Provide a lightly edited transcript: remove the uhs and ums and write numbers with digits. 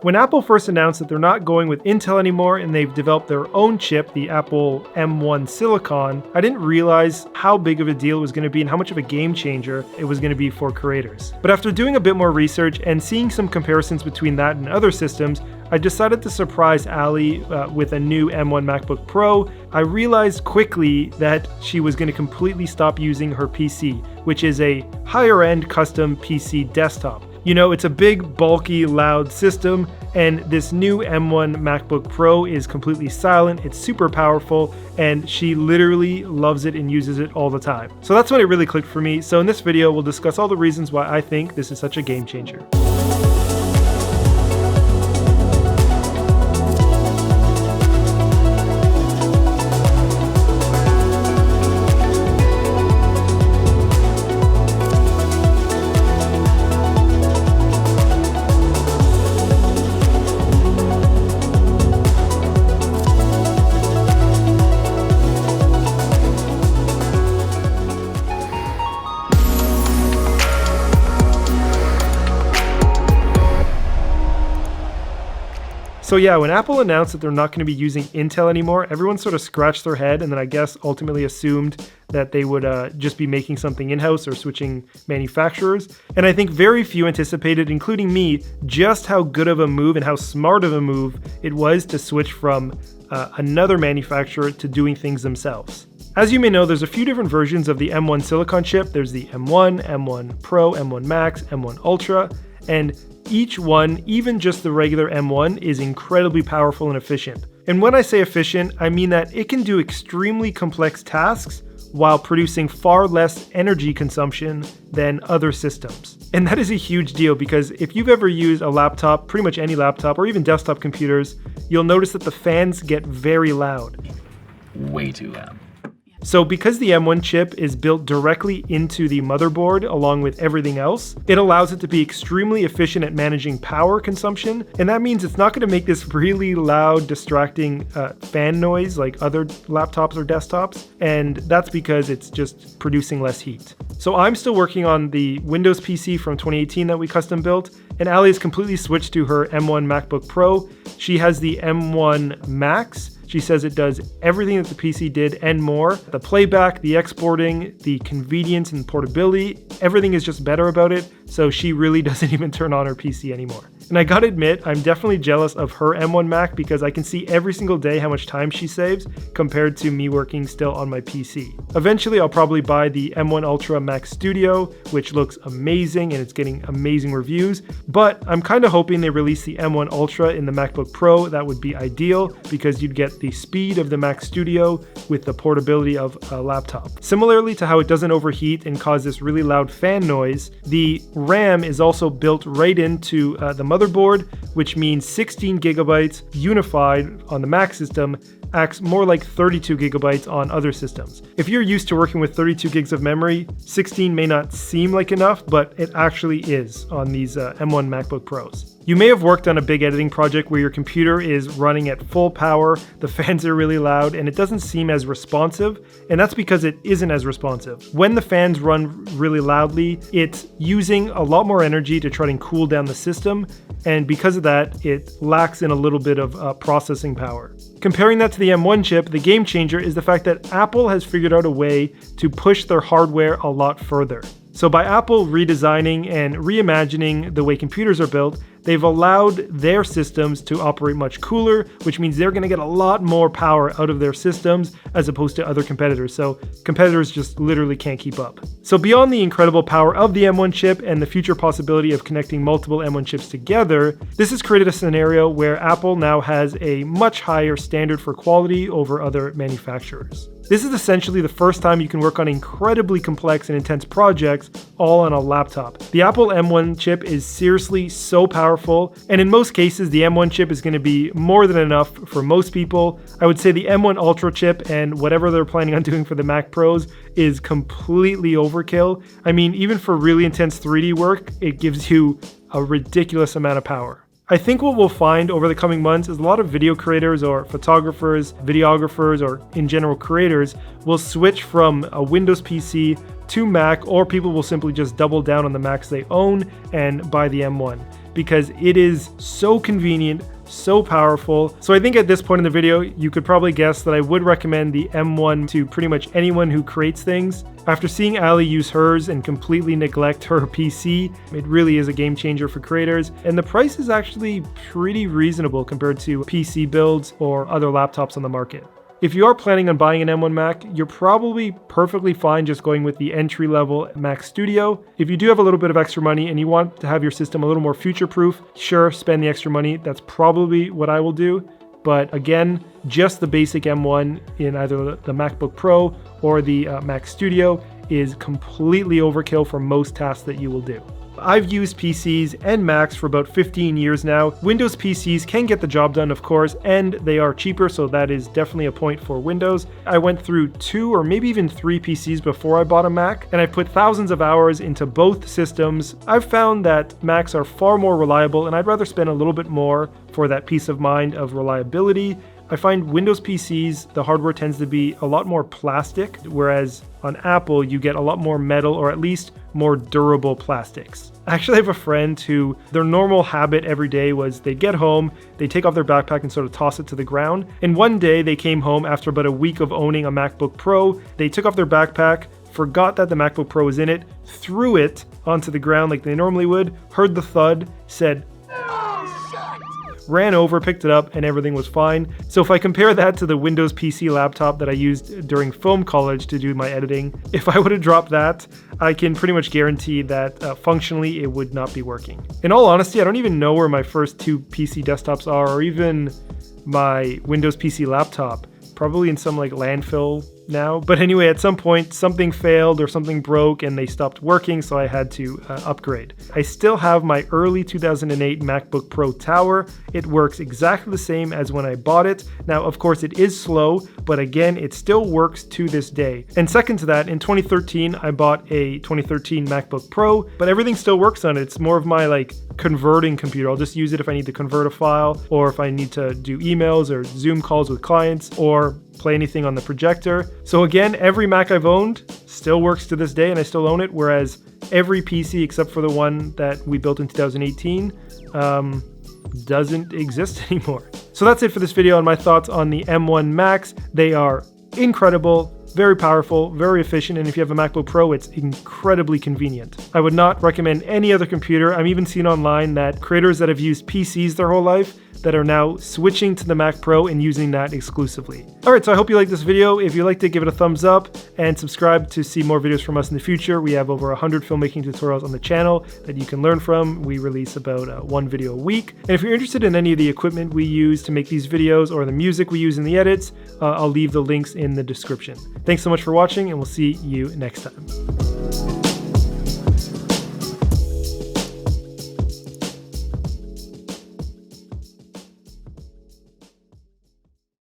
When Apple first announced that they're not going with Intel anymore and they've developed their own chip, the Apple M1 Silicon, I didn't realize how big of a deal it was going to be and how much of a game changer it was going to be for creators. But after doing a bit more research and seeing some comparisons between that and other systems, I decided to surprise Alli with a new M1 MacBook Pro. I realized quickly that she was going to completely stop using her PC, which is a higher-end custom PC desktop. You know, it's a big, bulky, loud system, and this new M1 MacBook Pro is completely silent, it's super powerful, and she literally loves it and uses it all the time. So that's when it really clicked for me. So in this video, we'll discuss all the reasons why I think this is such a game changer. So yeah, when Apple announced that they're not going to be using Intel anymore, everyone sort of scratched their head and then I guess ultimately assumed that they would just be making something in-house or switching manufacturers. And I think very few anticipated, including me, just how good of a move and how smart of a move it was to switch from another manufacturer to doing things themselves. As you may know, there's a few different versions of the M1 Silicon chip. There's the M1, M1 Pro, M1 Max, M1 Ultra, and each one, even just the regular M1, is incredibly powerful and efficient. And when I say efficient, I mean that it can do extremely complex tasks while producing far less energy consumption than other systems. And that is a huge deal because if you've ever used a laptop, pretty much any laptop, or even desktop computers, you'll notice that the fans get very loud. Way too loud. So because the M1 chip is built directly into the motherboard along with everything else, it allows it to be extremely efficient at managing power consumption, and that means it's not going to make this really loud, distracting fan noise like other laptops or desktops, and that's because it's just producing less heat. So I'm still working on the Windows PC from 2018 that we custom built, and Alli has completely switched to her M1 MacBook Pro. She has the M1 Max. She says it does everything that the PC did and more. The playback, the exporting, the convenience and portability, everything is just better about it, so she really doesn't even turn on her PC anymore. And I gotta admit, I'm definitely jealous of her M1 Mac because I can see every single day how much time she saves compared to me working still on my PC. Eventually, I'll probably buy the M1 Ultra Mac Studio, which looks amazing and it's getting amazing reviews, but I'm kind of hoping they release the M1 Ultra in the MacBook Pro. That would be ideal because you'd get the speed of the Mac Studio with the portability of a laptop. Similarly to how it doesn't overheat and cause this really loud fan noise, the RAM is also built right into the motherboard, which means 16 gigabytes unified on the Mac system acts more like 32 gigabytes on other systems. If you're used to working with 32 gigs of memory, 16 may not seem like enough, but it actually is on these M1 MacBook Pros. You may have worked on a big editing project where your computer is running at full power, the fans are really loud, and it doesn't seem as responsive, and that's because it isn't as responsive. When the fans run really loudly, it's using a lot more energy to try and cool down the system, and because of that, it lacks in a little bit of processing power. Comparing that to the M1 chip, the game changer is the fact that Apple has figured out a way to push their hardware a lot further. So by Apple redesigning and reimagining the way computers are built, they've allowed their systems to operate much cooler, which means they're going to get a lot more power out of their systems as opposed to other competitors. So competitors just literally can't keep up. So beyond the incredible power of the M1 chip and the future possibility of connecting multiple M1 chips together, this has created a scenario where Apple now has a much higher standard for quality over other manufacturers. This is essentially the first time you can work on incredibly complex and intense projects all on a laptop. The Apple M1 chip is seriously so powerful, and in most cases the M1 chip is going to be more than enough for most people. I would say the M1 Ultra chip and whatever they're planning on doing for the Mac Pros is completely overkill. I mean, even for really intense 3D work, it gives you a ridiculous amount of power. I think what we'll find over the coming months is a lot of video creators or photographers, videographers, or in general creators will switch from a Windows PC to Mac, or people will simply just double down on the Macs they own and buy the M1. because it is so convenient, so powerful. So I think at this point in the video, you could probably guess that I would recommend the M1 to pretty much anyone who creates things. After seeing Alli use hers and completely neglect her PC, it really is a game changer for creators, and the price is actually pretty reasonable compared to PC builds or other laptops on the market. If you are planning on buying an M1 Mac, you're probably perfectly fine just going with the entry-level Mac Studio. If you do have a little bit of extra money and you want to have your system a little more future-proof, sure, spend the extra money. That's probably what I will do. But again, just the basic M1 in either the MacBook Pro or the Mac Studio is completely overkill for most tasks that you will do. I've used PCs and Macs for about 15 years now. Windows PCs can get the job done, of course, and they are cheaper, so that is definitely a point for Windows. I went through 2 or maybe even 3 PCs before I bought a Mac, and I put thousands of hours into both systems. I've found that Macs are far more reliable, and I'd rather spend a little bit more for that peace of mind of reliability. I find Windows PCs, the hardware tends to be a lot more plastic, whereas on Apple, you get a lot more metal or at least more durable plastics. I actually have a friend who their normal habit every day was they'd get home, they'd take off their backpack and sort of toss it to the ground. And one day they came home after about a week of owning a MacBook Pro, they took off their backpack, forgot that the MacBook Pro was in it, threw it onto the ground like they normally would, heard the thud, said, ran over, picked it up, and everything was fine. So if I compare that to the Windows PC laptop that I used during film college to do my editing, if I would have dropped that, I can pretty much guarantee that functionally it would not be working. In all honesty, I don't even know where my first 2 PC desktops are, or even my Windows PC laptop. Probably in some like landfill now. But anyway, at some point something failed or something broke and they stopped working, so I had to upgrade. I still have my early 2008 MacBook Pro Tower. It works exactly the same as when I bought it. Now, of course, it is slow, but again, it still works to this day. And second to that, in 2013, I bought a 2013 MacBook Pro, but everything still works on it. It's more of my like converting computer. I'll just use it if I need to convert a file, or if I need to do emails or Zoom calls with clients, or play anything on the projector. So again, every Mac I've owned still works to this day and I still own it, whereas every PC except for the one that we built in 2018 doesn't exist anymore. So that's it for this video on my thoughts on the M1 Macs. They are incredible, very powerful, very efficient, and if you have a MacBook Pro, it's incredibly convenient. I would not recommend any other computer. I'm even seeing online that creators that have used PCs their whole life that are now switching to the Mac Pro and using that exclusively. Alright, so I hope you liked this video. If you liked it, give it a thumbs up and subscribe to see more videos from us in the future. We have over 100 filmmaking tutorials on the channel that you can learn from. We release about 1 video a week. And if you're interested in any of the equipment we use to make these videos or the music we use in the edits, I'll leave the links in the description. Thanks so much for watching, and we'll see you next time.